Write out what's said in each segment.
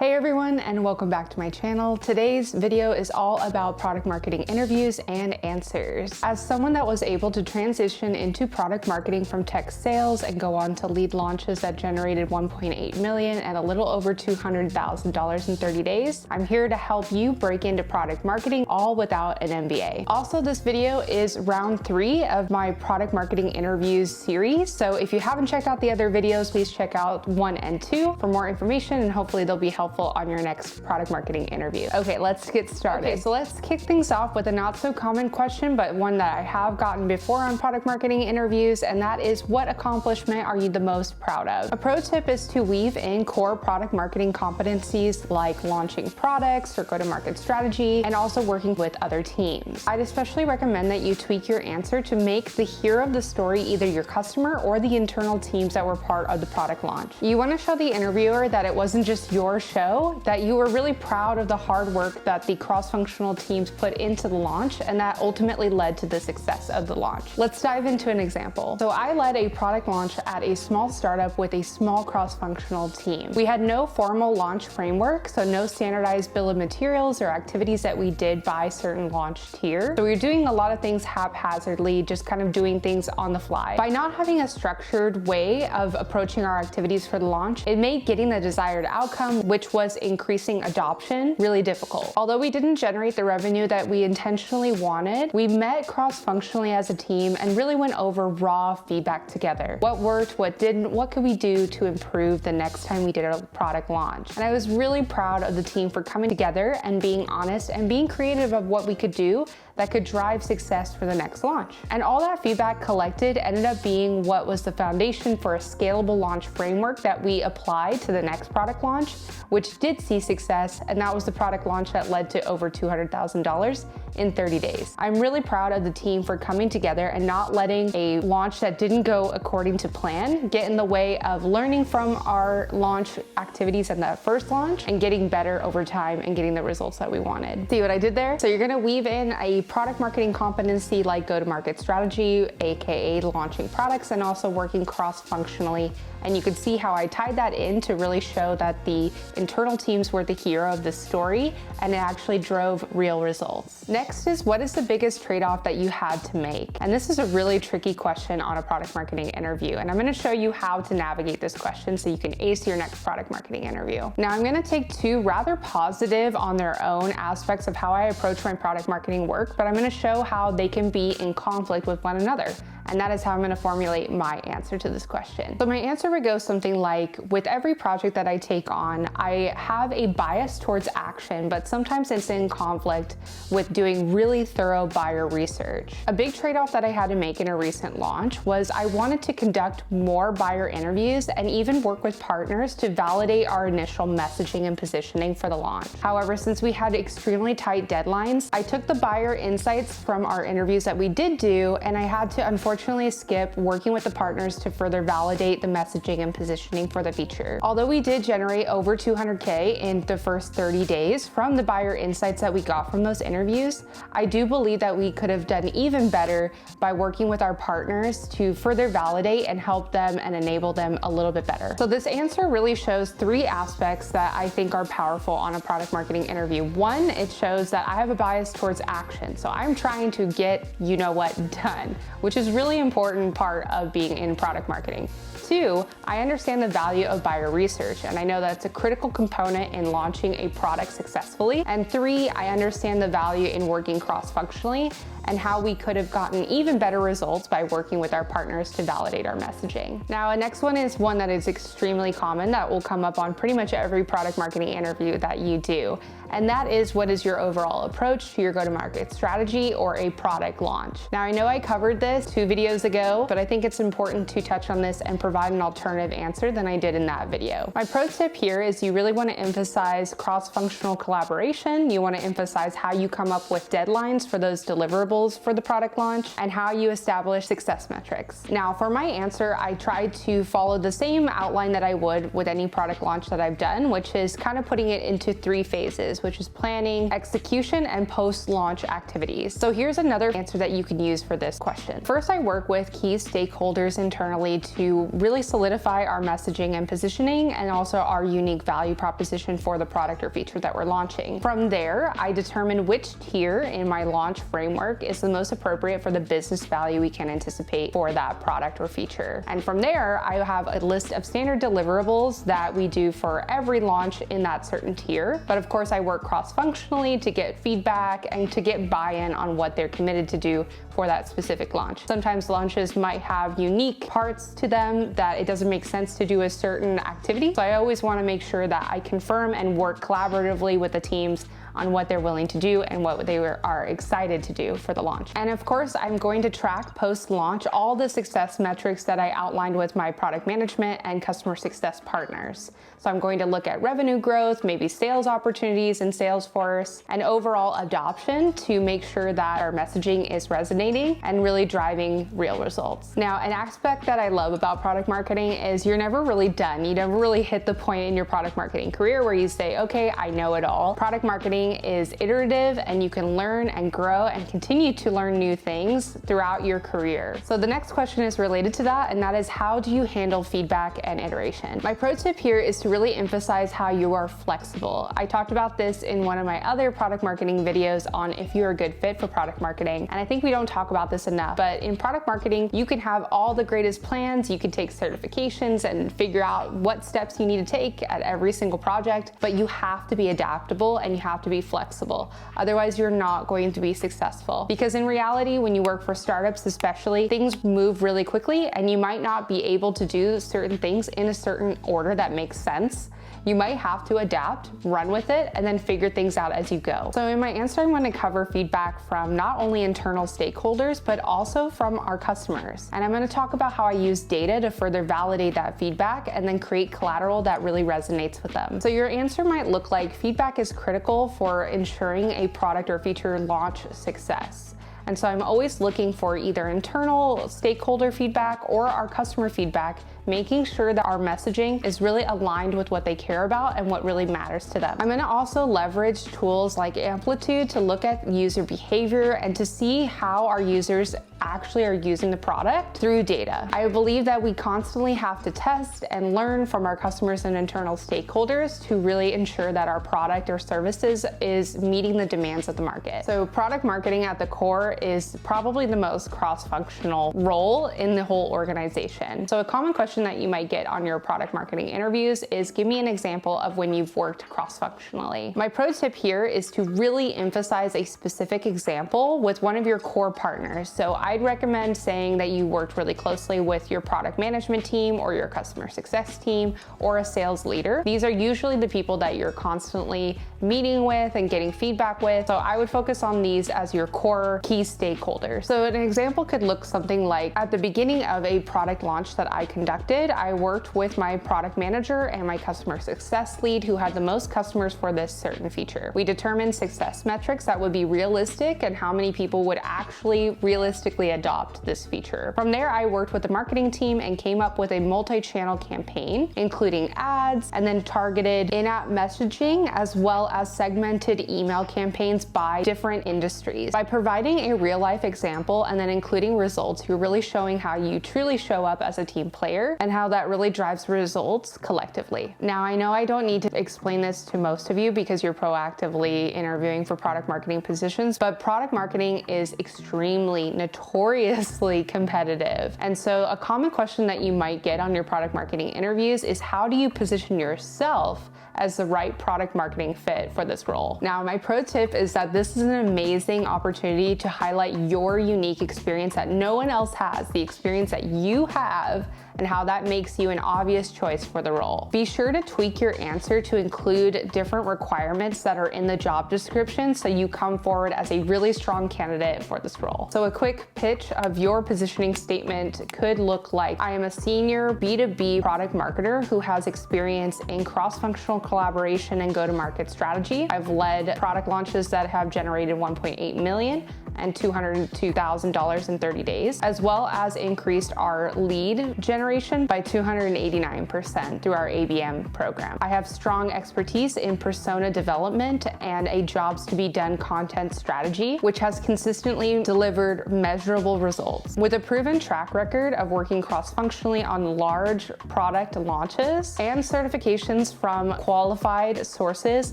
Hey everyone, and welcome back to my channel. Today's video is all about product marketing interviews and answers. As someone that was able to transition into product marketing from tech sales and go on to lead launches that generated 1.8 million and a little over $200,000 in 30 days, I'm here to help you break into product marketing all without an MBA. Also, this video is round 3 of my product marketing interviews series. So if you haven't checked out the other videos, please check out 1 and 2 for more information, and hopefully they'll be helpful on your next product marketing interview. Okay, let's get started. Okay, so let's kick things off with a not so common question, but one that I have gotten before on product marketing interviews, and that is, what accomplishment are you the most proud of? A pro tip is to weave in core product marketing competencies like launching products or go-to-market strategy, and also working with other teams. I'd especially recommend that you tweak your answer to make the hero of the story either your customer or the internal teams that were part of the product launch. You want to show the interviewer that it wasn't just your show, that you were really proud of the hard work that the cross-functional teams put into the launch, and that ultimately led to the success of the launch. Let's dive into an example. So I led a product launch at a small startup with a small cross-functional team. We had no formal launch framework, so no standardized bill of materials or activities that we did by certain launch tier. So we were doing a lot of things haphazardly, just kind of doing things on the fly. By not having a structured way of approaching our activities for the launch, it made getting the desired outcome, which was increasing adoption, really difficult. Although we didn't generate the revenue that we intentionally wanted, we met cross-functionally as a team and really went over raw feedback together. What worked, what didn't, what could we do to improve the next time we did a product launch? And I was really proud of the team for coming together and being honest and being creative of what we could do that could drive success for the next launch. And all that feedback collected ended up being what was the foundation for a scalable launch framework that we applied to the next product launch, which did see success, and that was the product launch that led to over $200,000 in 30 days. I'm really proud of the team for coming together and not letting a launch that didn't go according to plan get in the way of learning from our launch activities in that first launch and getting better over time and getting the results that we wanted. See what I did there? So you're gonna weave in a product marketing competency like go-to-market strategy, aka launching products, and also working cross-functionally. And you can see how I tied that in to really show that the internal teams were the hero of the story, and it actually drove real results. Next is, what is the biggest trade-off that you had to make? And this is a really tricky question on a product marketing interview, and I'm gonna show you how to navigate this question so you can ace your next product marketing interview. Now, I'm gonna take two rather positive on their own aspects of how I approach my product marketing work, but I'm gonna show how they can be in conflict with one another. And that is how I'm gonna formulate my answer to this question. So my answer would go something like, with every project that I take on, I have a bias towards action, but sometimes it's in conflict with doing really thorough buyer research. A big trade-off that I had to make in a recent launch was I wanted to conduct more buyer interviews and even work with partners to validate our initial messaging and positioning for the launch. However, since we had extremely tight deadlines, I took the buyer insights from our interviews that we did do, and I had to unfortunately skip working with the partners to further validate the messaging and positioning for the feature. Although we did generate over 200K in the first 30 days from the buyer insights that we got from those interviews, I do believe that we could have done even better by working with our partners to further validate and help them and enable them a little bit better. So this answer really shows 3 aspects that I think are powerful on a product marketing interview. 1, it shows that I have a bias towards action. So I'm trying to get you know what done, which is really important part of being in product marketing. 2, I understand the value of buyer research, and I know that's a critical component in launching a product successfully. And 3, I understand the value in working cross-functionally and how we could have gotten even better results by working with our partners to validate our messaging. Now, a next one is one that is extremely common that will come up on pretty much every product marketing interview that you do. And that is, what is your overall approach to your go-to-market strategy or a product launch? Now, I know I covered this 2 videos ago, but I think it's important to touch on this and provide an alternative answer than I did in that video. My pro tip here is you really want to emphasize cross-functional collaboration. You want to emphasize how you come up with deadlines for those deliverables for the product launch and how you establish success metrics. Now, for my answer, I tried to follow the same outline that I would with any product launch that I've done, which is kind of putting it into 3 phases, which is planning, execution, and post-launch activities. So here's another answer that you can use for this question. First, I work with key stakeholders internally to really really solidify our messaging and positioning, and also our unique value proposition for the product or feature that we're launching. From there, I determine which tier in my launch framework is the most appropriate for the business value we can anticipate for that product or feature. And from there, I have a list of standard deliverables that we do for every launch in that certain tier. But of course, I work cross-functionally to get feedback and to get buy-in on what they're committed to do for that specific launch. Sometimes launches might have unique parts to them that it doesn't make sense to do a certain activity. So I always want to make sure that I confirm and work collaboratively with the teams on what they're willing to do and what they are excited to do for the launch. And of course, I'm going to track post-launch all the success metrics that I outlined with my product management and customer success partners. So I'm going to look at revenue growth, maybe sales opportunities in Salesforce, and overall adoption to make sure that our messaging is resonating and really driving real results. Now, an aspect that I love about product marketing is you're never really done. You never really hit the point in your product marketing career where you say, okay, I know it all. Product marketing is iterative, and you can learn and grow and continue to learn new things throughout your career. So the next question is related to that, and that is, how do you handle feedback and iteration? My pro tip here is to really emphasize how you are flexible. I talked about this in one of my other product marketing videos on if you're a good fit for product marketing, and I think we don't talk about this enough, but in product marketing, you can have all the greatest plans, you can take certifications and figure out what steps you need to take at every single project, but you have to be adaptable and you have to be flexible. Otherwise, you're not going to be successful. Because in reality, when you work for startups especially, things move really quickly and you might not be able to do certain things in a certain order that makes sense. You might have to adapt, run with it, and then figure things out as you go. So in my answer, I'm going to cover feedback from not only internal stakeholders, but also from our customers. And I'm going to talk about how I use data to further validate that feedback and then create collateral that really resonates with them. So your answer might look like feedback is critical for ensuring a product or feature launch success. And so I'm always looking for either internal stakeholder feedback or our customer feedback, making sure that our messaging is really aligned with what they care about and what really matters to them. I'm going to also leverage tools like Amplitude to look at user behavior and to see how our users actually are using the product through data. I believe that we constantly have to test and learn from our customers and internal stakeholders to really ensure that our product or services is meeting the demands of the market. So product marketing at the core is probably the most cross-functional role in the whole organization. So a common question that you might get on your product marketing interviews is, give me an example of when you've worked cross-functionally. My pro tip here is to really emphasize a specific example with one of your core partners. So I'd recommend saying that you worked really closely with your product management team or your customer success team or a sales leader. These are usually the people that you're constantly meeting with and getting feedback with. So I would focus on these as your core key stakeholders. So an example could look something like, at the beginning of a product launch that I conducted, I worked with my product manager and my customer success lead who had the most customers for this certain feature. We determined success metrics that would be realistic and how many people would actually realistically adopt this feature. From there, I worked with the marketing team and came up with a multi-channel campaign, including ads and then targeted in-app messaging, as well as segmented email campaigns by different industries. By providing a real-life example and then including results, you're really showing how you truly show up as a team player and how that really drives results collectively. Now, I know I don't need to explain this to most of you because you're proactively interviewing for product marketing positions, but product marketing is extremely, notoriously competitive. And so a common question that you might get on your product marketing interviews is, how do you position yourself as the right product marketing fit for this role? Now, my pro tip is that this is an amazing opportunity to highlight your unique experience that no one else has, the experience that you have, and how that makes you an obvious choice for the role. Be sure to tweak your answer to include different requirements that are in the job description so you come forward as a really strong candidate for this role. So a quick pitch of your positioning statement could look like, I am a senior B2B product marketer who has experience in cross-functional collaboration and go-to-market strategy. I've led product launches that have generated 1.8 million. and $202,000 in 30 days, as well as increased our lead generation by 289% through our ABM program. I have strong expertise in persona development and a jobs to be done content strategy, which has consistently delivered measurable results. With a proven track record of working cross-functionally on large product launches and certifications from qualified sources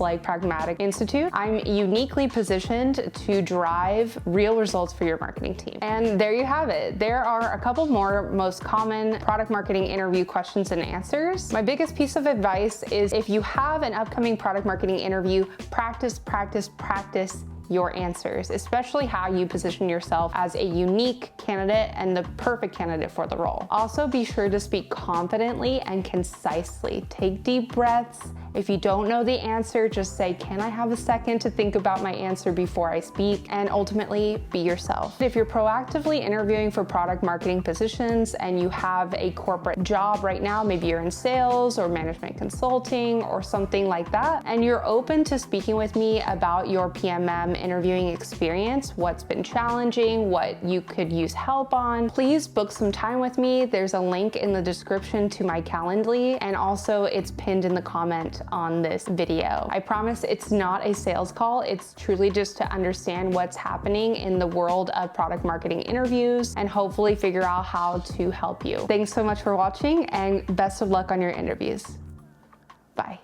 like Pragmatic Institute, I'm uniquely positioned to drive real results for your marketing team. And there you have it. There are a couple more most common product marketing interview questions and answers. My biggest piece of advice is if you have an upcoming product marketing interview, practice your answers, especially how you position yourself as a unique candidate and the perfect candidate for the role. Also, be sure to speak confidently and concisely. Take deep breaths. If you don't know the answer, just say, "Can I have a second to think about my answer before I speak?" And ultimately, be yourself. If you're proactively interviewing for product marketing positions and you have a corporate job right now, maybe you're in sales or management consulting or something like that, and you're open to speaking with me about your PMM interviewing experience, what's been challenging, what you could use help on, please book some time with me. There's a link in the description to my Calendly, and also it's pinned in the comment on this video. I promise it's not a sales call. It's truly just to understand what's happening in the world of product marketing interviews and hopefully figure out how to help you. Thanks so much for watching and best of luck on your interviews. Bye.